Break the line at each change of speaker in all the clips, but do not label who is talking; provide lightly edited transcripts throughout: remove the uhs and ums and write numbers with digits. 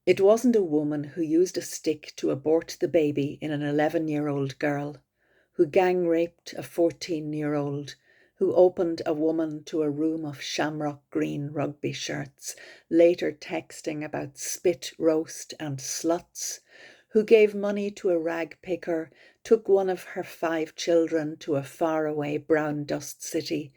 It wasn't a woman who used a stick to abort the baby in an 11-year-old girl, who gang raped a 14-year-old, who opened a woman to a room of shamrock green rugby shirts, later texting about spit roast and sluts, who gave money to a rag picker, took one of her 5 children to a faraway brown dust city,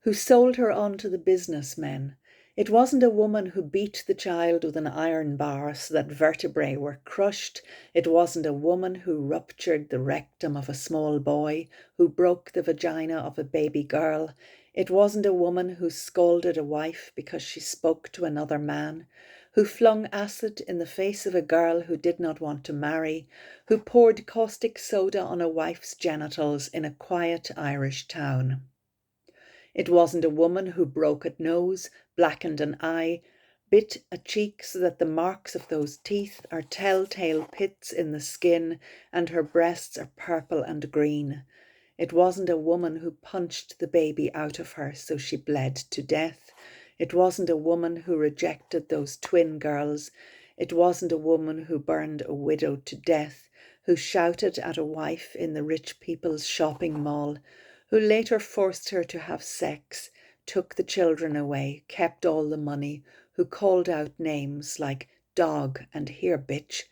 who sold her on to the businessmen. It wasn't a woman who beat the child with an iron bar so that vertebrae were crushed. It wasn't a woman who ruptured the rectum of a small boy, who broke the vagina of a baby girl. It wasn't a woman who scolded a wife because she spoke to another man, who flung acid in the face of a girl who did not want to marry, who poured caustic soda on a wife's genitals in a quiet Irish town. It wasn't a woman who broke a nose, blackened an eye, bit a cheek so that the marks of those teeth are telltale pits in the skin and her breasts are purple and green. It wasn't a woman who punched the baby out of her so she bled to death. It wasn't a woman who rejected those twin girls. It wasn't a woman who burned a widow to death, who shouted at a wife in the rich people's shopping mall, who later forced her to have sex, took the children away, kept all the money, who called out names like dog and here bitch,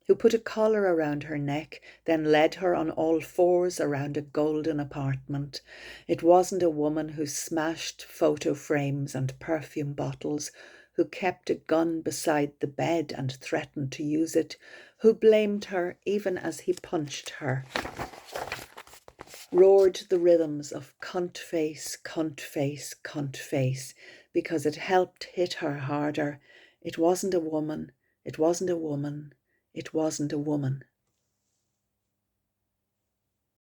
who put a collar around her neck, then led her on all fours around a golden apartment. It wasn't a woman who smashed photo frames and perfume bottles, who kept a gun beside the bed and threatened to use it, who blamed her even as he punched her, roared the rhythms of cunt face, cunt face, cunt face, because it helped hit her harder. It wasn't a woman, it wasn't a woman, it wasn't a woman.